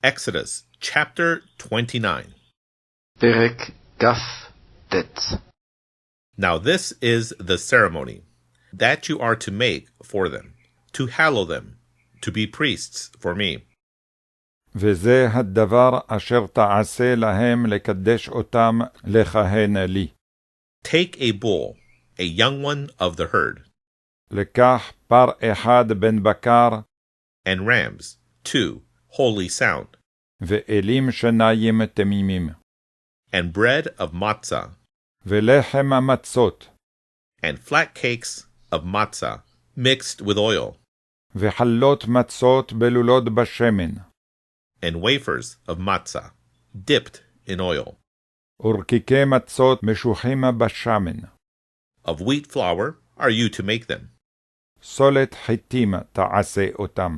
Exodus chapter 29. פרק כ"ט. Now this is the ceremony that you are to make for them, to hallow them, to be priests for me. וזה הדבר אשר תעשה להם לקדש אותם לכהן לי. Take a bull, a young one of the herd, לקח פר אחד בן בקר, and rams, 2 wholly sound, ואלים שניים תמימים, and bread of matzah, ולחם המצות, and flat cakes of matzah mixed with oil, וחלות מצות בלולות בשמן, and wafers of matzah dipped in oil. ורקיקי מצות משוחים בשמן. Of wheat flour are you to make them. סולת חיטים תעשה אותם.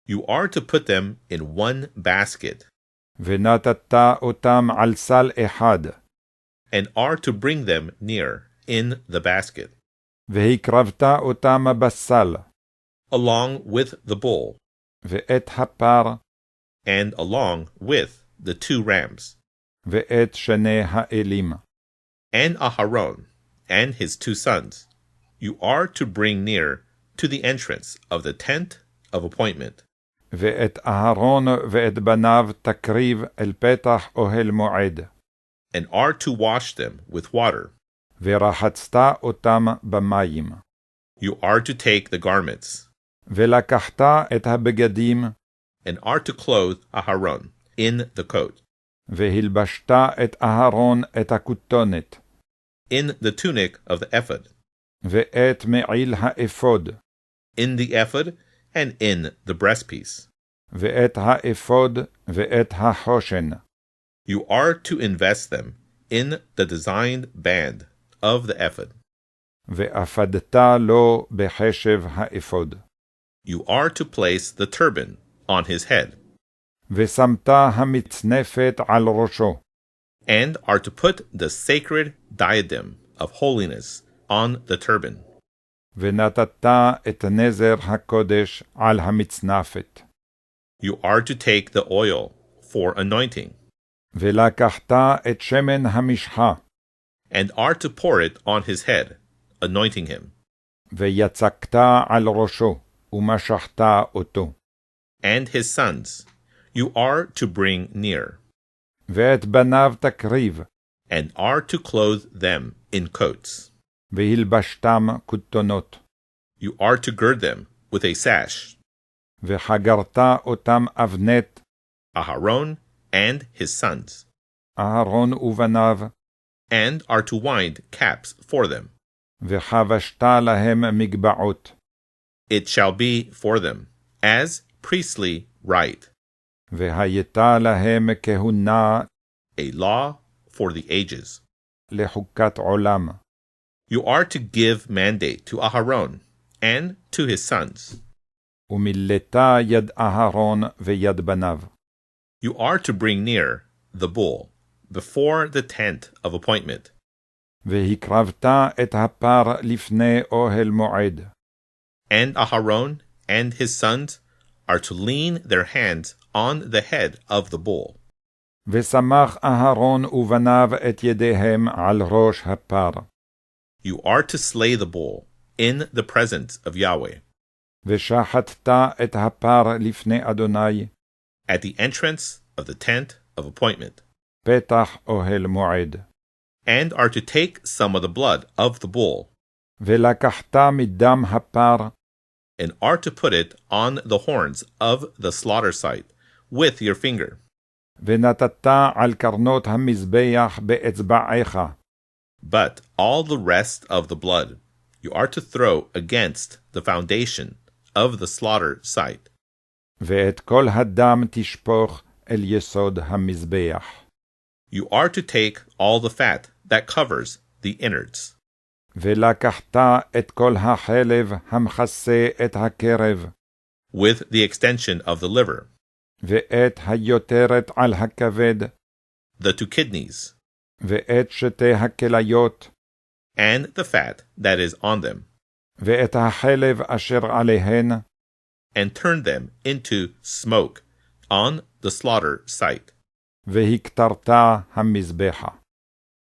You are to put them in one basket, ונתת אותם על סל אחד, and are to bring them near in the basket, והקרבת אותם בסל, along with the bull, ואת הפר, and along with the 2 rams, ואת שני האלים. and Aharon and his 2 sons. You are to bring near to the entrance of the tent of appointment, ואת אהרון ואת בניו תקריב אל פתח אוהל מועד, and are to wash them with water. ורחצת אותם במים. You are to take the garments, ולקחת את הבגדים, and are to clothe Aharon in the coat, והלבשת את אהרון את הכותונת, in the tunic of the ephod, ואת מעיל האפוד, in the ephod, and in the breastpiece. ואת האפוד ואת החושן. You are to invest them in the designed band of the ephod. ואפדת לו בחשב האפוד. You are to place the turban on his head, ושמת המצנפת על ראשו, and are to put the sacred diadem of holiness on the turban. ונתת את נזר הקודש על המצנפת. You are to take the oil for anointing, ולקחת את שמן המשחה, and are to pour it on his head, anointing him, ויצקת על ראשו, ומשחת אותו. and his sons. You are to bring near, ואת בניו תקריב, and are to clothe them in coats. והלבשתם כותונות, You are to gird them with a sash, וחגרת אותם אבנת, Aharon and his sons, אהרון ובניו, and are to wind caps for them. וחבשת להם מגבעות, It shall be for them as priestly right, והיית להם כהונה a law for the ages. לחוקת עולם. You are to give mandate to Aharon and to his sons. ומילאת יד אהרון ויד בניו. You are to bring near the bull before the tent of appointment, והקרבת את הפר לפני אוהל מועד, and Aharon and his sons are to lean their hands on the head of the bull. ושמח אהרון ובניו את ידיהם על ראש הפר, You are to slay the bull in the presence of Yahweh, ושחטת את הפר לפני אדוני, at the entrance of the tent of appointment, פתח אוהל מועד. and are to take some of the blood of the bull, ולקחת מדם הפר, and are to put it on the horns of the slaughter site with your finger, ונתת על קרנות המזבח באצבעיך, but all the rest of the blood you are to throw against the foundation of the slaughter site, ואת כל הדם תשפוך אל יסוד המזבח. You are to take all the fat that covers the innards, ולקחת את כל החלב המכסה את הקרב, with the extension of the liver, ואת היותרת על הכבד, the 2 kidneys, ואת שתי הכליות, and the fat that is on them, ואת החלב אשר עליהן, and turn them into smoke on the slaughter site, והקטרת המזבחה.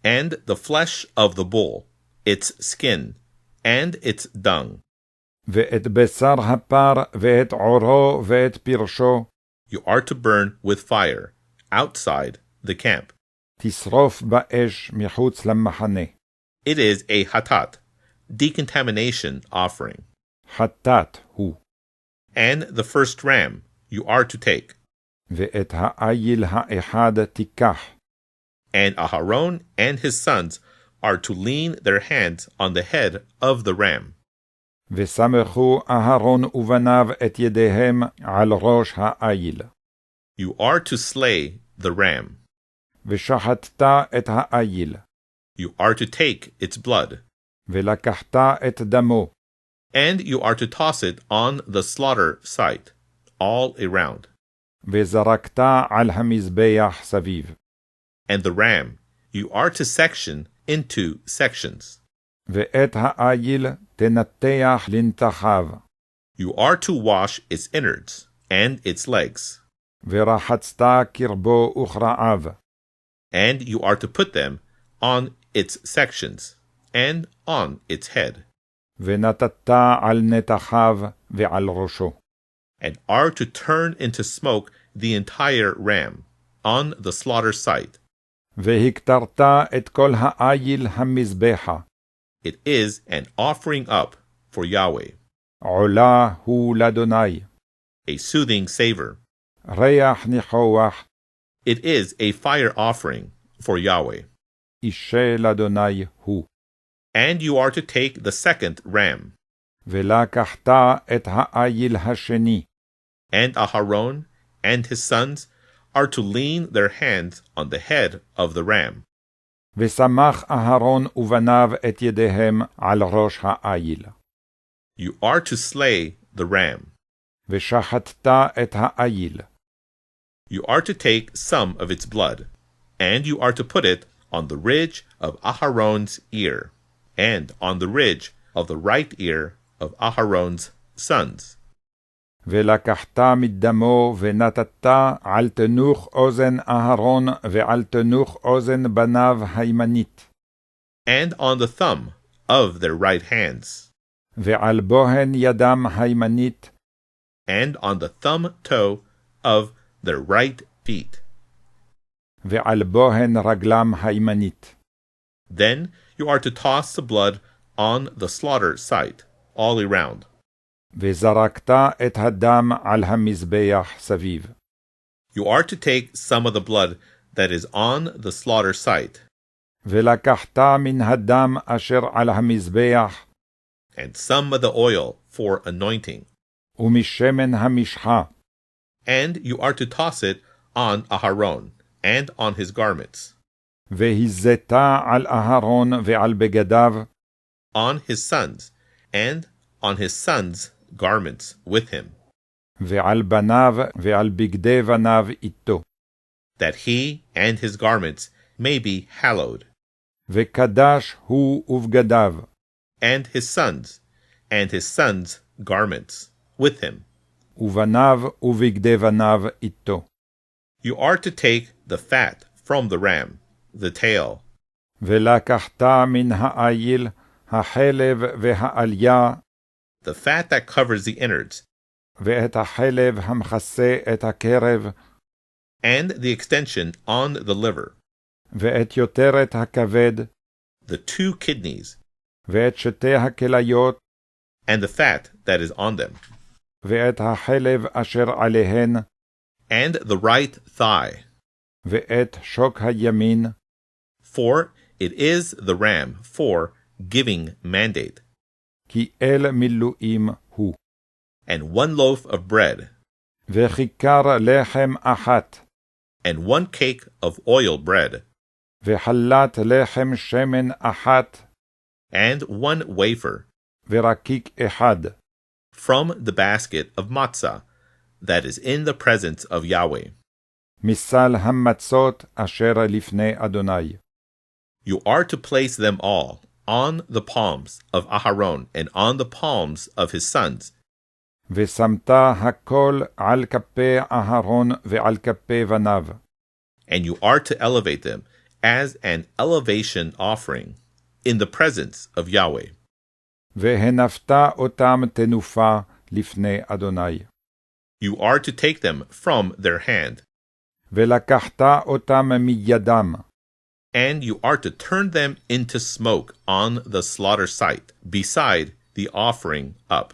and the flesh of the bull, its skin, and its dung. ואת בשר הפר, ואת עורו, ואת פרשו, You are to burn with fire outside the camp. תשרוף באש מחוץ למחנה. It is a hatat, decontamination offering. חטאת הוא. And the first ram you are to take. ואת העיל האחד תיקח. And Aharon and his sons are to lean their hands on the head of the ram. וסמכו אהרון ובניו את ידיהם על ראש העיל. You are to slay the ram. ושחטת את העיל. You are to take its blood. ולקחת את דמו. And you are to toss it on the slaughter site, all around. וזרקת על המזבח סביב. And the ram you are to section into sections. ואת העיל תנתח לנתחיו. You are to wash its innards and its legs. ורחצת קרבו וכרעיו. And you are to put them on its sections and on its head. ונתת על נתחיו ועל ראשו. And are to turn into smoke the entire ram on the slaughter site. והקטרת את כל העיל המזבחה. It is an offering up for Yahweh, עולה הוא לאדוני. a soothing savor. ריח ניחוח. It is a fire offering for Yahweh. אישה לאדוני הוא. And you are to take the second ram. ולקחת את העיל השני. And Aharon and his sons are to lean their hands on the head of the ram. וסמך אהרון ובניו את ידיהם על ראש העיל. You are to slay the ram. ושחטת את העיל. You are to take some of its blood, and you are to put it on the ridge of Aharon's ear, and on the ridge of the right ear of Aharon's sons. ולקחת מדמו ונתת על תנוך אוזן אהרון ועל תנוך אוזן בניו הימנית. And on the thumb of their right hands, ועל בוהן ידם הימנית. and on the thumb toe of their right feet. ועל בוהן רגלם הימנית. Then you are to toss the blood on the slaughter site, all around. וזרקת את הדם על המזבח סביב. You are to take some of the blood that is on the slaughter site, ולקחת מן הדם אשר על המזבח, and some of the oil for anointing, ומשמן המשחה, and you are to toss it on Aharon and on his garments, והזית על אהרון ועל בגדיו, on his sons, and on his sons' garments with him, ועל בניו ועל בגדי בניו איתו, that he and his garments may be hallowed, וקדש הוא ובגדיו, and his sons' garments with him. ובניו ובגדי בניו איתו. You are to take the fat from the ram, the tail, ולקחת מן העיל החלב והעליה, the fat that covers the innards, ואת החלב המכסה את הקרב, and the extension on the liver, ואת יותרת הכבד, the 2 kidneys, ואת שתי הכליות, and the fat that is on them, ואת החלב אשר עליהן, and the right thigh, ואת שוק הימין, for it is the ram for giving mandate, כי אל מילואים הוא. and 1 loaf of bread, וכיכר לחם אחת, and 1 cake of oil bread, וחלת לחם שמן אחת, and 1 wafer, ורקיק אחד, from the basket of matzah that is in the presence of Yahweh. מסל המצות אשר לפני אדוני. You are to place them all on the palms of Aharon and on the palms of his sons, ושמת הכל על כפי אהרון ועל כפי בניו. And you are to elevate them as an elevation offering in the presence of Yahweh. והנפת אותם תנופה לפני אדוני. You are to take them from their hand, ולקחת אותם מידם, and you are to turn them into smoke on the slaughter site, beside the offering up,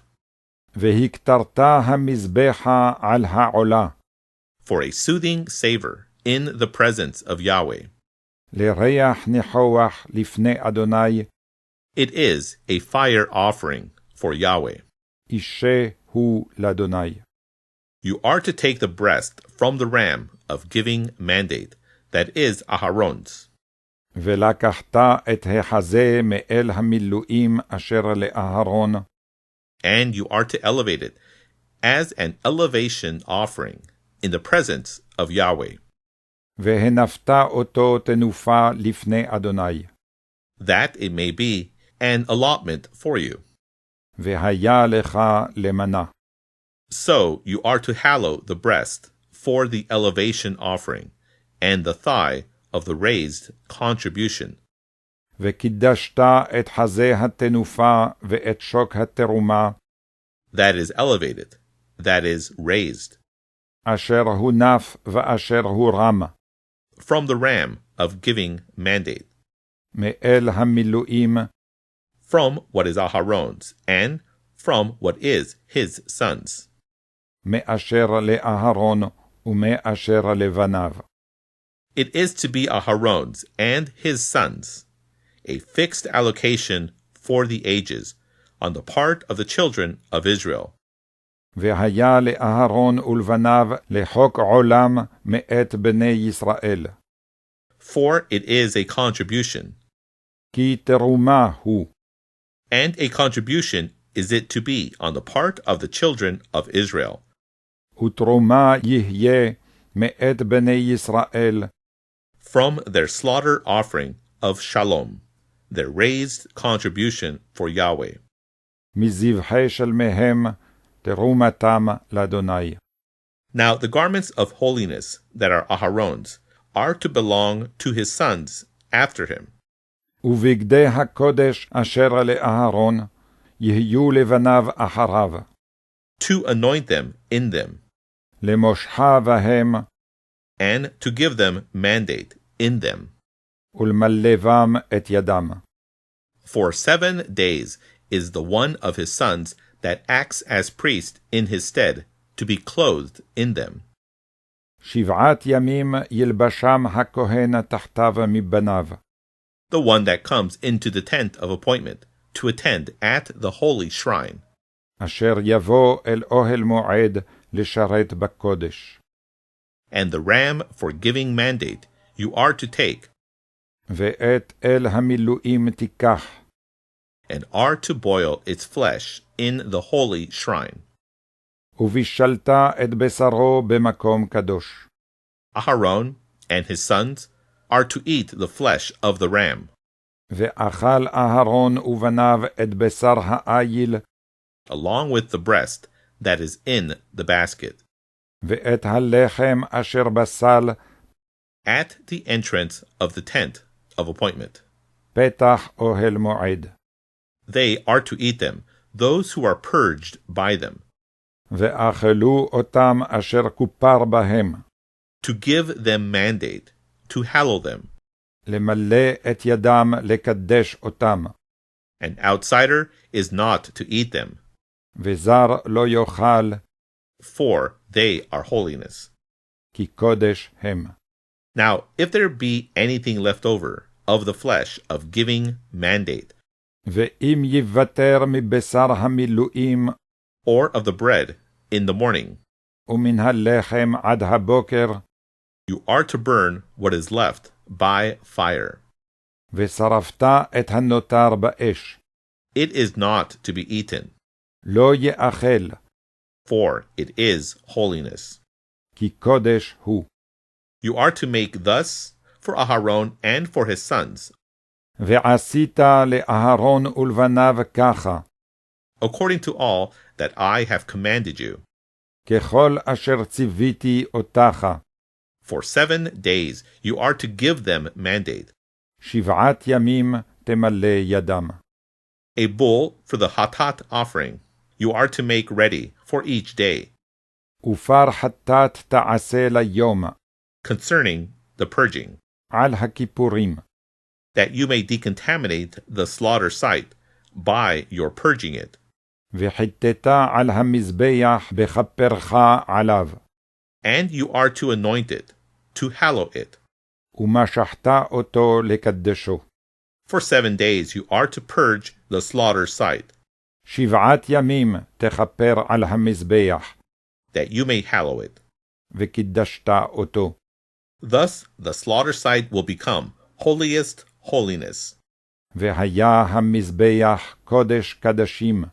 והקטרת המזבחה על העולה, for a soothing savor in the presence of Yahweh. לריח ניחוח לפני אדוני, It is a fire offering for Yahweh. אישה הוא לאדוני. You are to take the breast from the ram of giving mandate, that is Aharon's, ולקחת את החזה מאל המילואים אשר לאהרון, and you are to elevate it as an elevation offering in the presence of Yahweh, והנפת אותו תנופה לפני אדוני. that it may be an allotment for you. והיה לך למנה. So you are to hallow the breast for the elevation offering, and the thigh of the raised contribution, וקידשת את חזה התנופה ואת שוק התרומה, that is elevated, that is raised, אשר הונף ואשר הורם, from the ram of giving mandate, מאל המילואים, from what is Aharon's, and from what is his son's, מאשר לאהרון ומאשר לבניו. It is to be Aharon's and his sons, a fixed allocation for the ages, on the part of the children of Israel. והיה לאהרון ולבניו לחוק עולם מאת בני ישראל. For it is a contribution, כי תרומה הוא, and a contribution is it to be on the part of the children of Israel, ותרומה יהיה מאת בני ישראל, from their slaughter offering of shalom, their raised contribution for Yahweh. מזבחי שלמיהם תרומתם לאדוני. Now the garments of holiness that are Aharon's are to belong to his sons after him, ובגדי הקודש אשר לאהרון יהיו לבניו אחריו, to anoint them in them, למושחה בהם and to give them mandate in them. ולמלבם את ידם. For 7 days is the one of his sons that acts as priest in his stead, to be clothed in them. 7 ימים ילבשם הכהן תחתיו מבניו, The one that comes into the tent of appointment, to attend at the holy shrine, אשר יבוא אל אוהל מועד לשרת בקודש. and the ram for giving mandate you are to take, ואת אל המילואים תיקח, and are to boil its flesh in the holy shrine. ובישלת את בשרו במקום קדוש. Aharon and his sons are to eat the flesh of the ram, ואכל אהרון ובניו את בשר העיל, along with the breast that is in the basket, ואת הלחם אשר בסל, at the entrance of the tent of appointment. פתח אוהל מועד. They are to eat them, those who are purged by them, ואכלו אותם אשר כופר בהם, to give them mandate, to hallow them. למלא את ידם לקדש אותם, An outsider is not to eat them, וזר לא יאכל, for they are holiness. כי קודש הם. Now, if there be anything left over of the flesh of giving mandate, ואם יוותר מבשר המילואים, or of the bread in the morning, ומן הלחם עד הבוקר, you are to burn what is left by fire. ושרפת את הנותר באש. It is not to be eaten, לא יאכל, for it is holiness. כי קודש הוא. You are to make thus for Aharon and for his sons, ועשית לאהרון ולבניו ככה, according to all that I have commanded you. ככל אשר ציוויתי אותך. For 7 days you are to give them mandate. 7 ימים תמלא ידם. A bull for the hatat offering you are to make ready for each day. ופר חטאת תעשה ליום. Concerning the purging, על הכיפורים. that you may decontaminate the slaughter site by your purging it. וחיטאת על המזבח בכפרך עליו. And you are to anoint it, to hallow it. ומשחת אותו לקדשו. For 7 days you are to purge the slaughter site, 7 ימים תכפר על המזבח. that you may hallow it. וקידשת אותו. Thus the slaughter site will become holiest holiness. והיה המזבח קודש קדשים.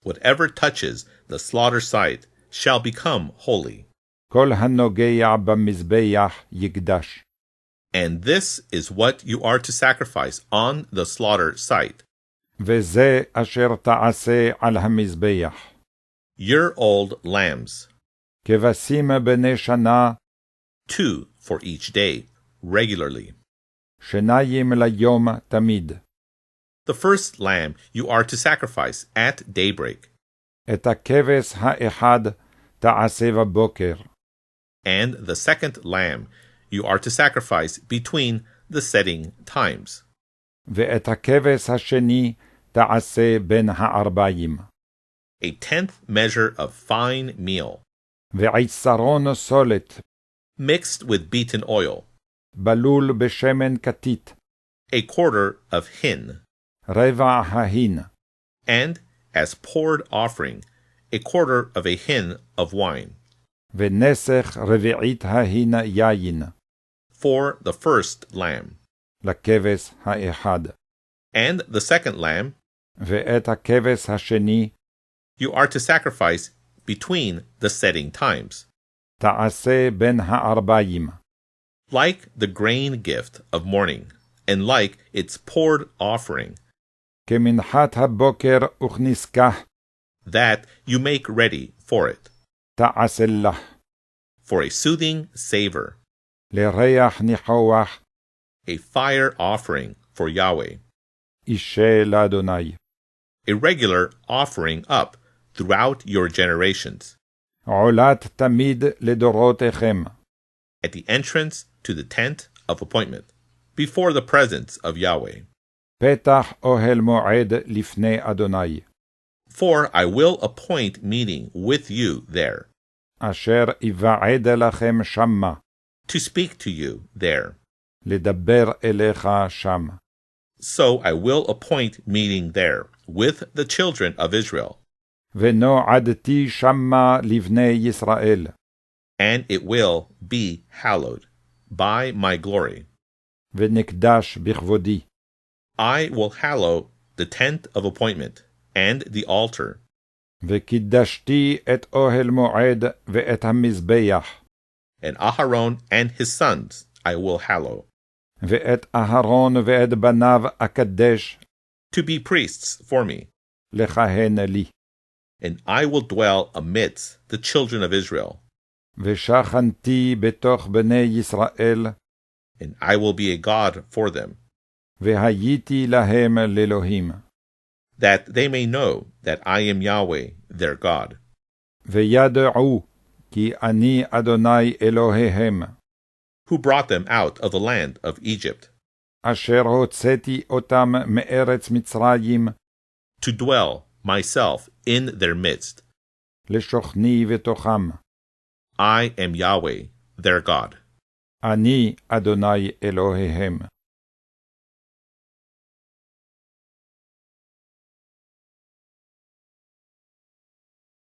Whatever touches the slaughter site shall become holy. כל הנוגע במזבח יקדש. And this is what you are to sacrifice on the slaughter site. וזה אשר תעשה על המזבח. Your old lambs, כבשים בני שנה, 2 for each day, regularly. 2 ליום תמיד. The first lamb you are to sacrifice at daybreak, את הכבש האחד תעשה בבוקר. and the second lamb you are to sacrifice between the setting times, ואת הכבש השני תעשה בין הערביים. a 10th measure of fine meal, ועשרון סולת, mixed with beaten oil, בלול בשמן כתית, a quarter of hin, רבע ההין, and as poured offering, a quarter of a hin of wine, ונסך רביעית ההין יין, for the first lamb, לכבש האחד. and the second lamb ואת הכבש השני you are to sacrifice between the setting times, תעשה בין הערביים. like the grain gift of morning, and like its poured offering, כמנחת הבוקר וכניסקה, that you make ready for it, תעשה לך. for a soothing savor, לריח ניחוח, a fire offering for Yahweh, אישה לאדוני. a regular offering up throughout your generations, עולת תמיד לדורותיכם. at the entrance to the tent of appointment, before the presence of Yahweh. פתח אוהל מועד לפני אדוני. For I will appoint meeting with you there, אשר יבעד לכם שמה, to speak to you there. לדבר אליך שם. So I will appoint meeting there with the children of Israel, ונועדתי שמה לבני ישראל. and it will be hallowed by my glory. ונקדש בכבודי. I will hallow the tent of appointment and the altar, וקידשתי את אוהל מועד ואת המזבח, and Aharon and his sons I will hallow, ואת אהרון ואת בניו אקדש, to be priests for me, לכהן לי. and I will dwell amidst the children of Israel, ושכנתי בתוך בני ישראל, and I will be a God for them, והייתי להם לאלוהים. that they may know that I am Yahweh, their God, וידעו כי אני אדוני אלוהיהם, who brought them out of the land of Egypt, אשר הוצאתי אותם מארץ מצרים, to dwell myself in their midst. לשוכני בתוכם. I am Yahweh, their God. אני אדוני אלוהיהם.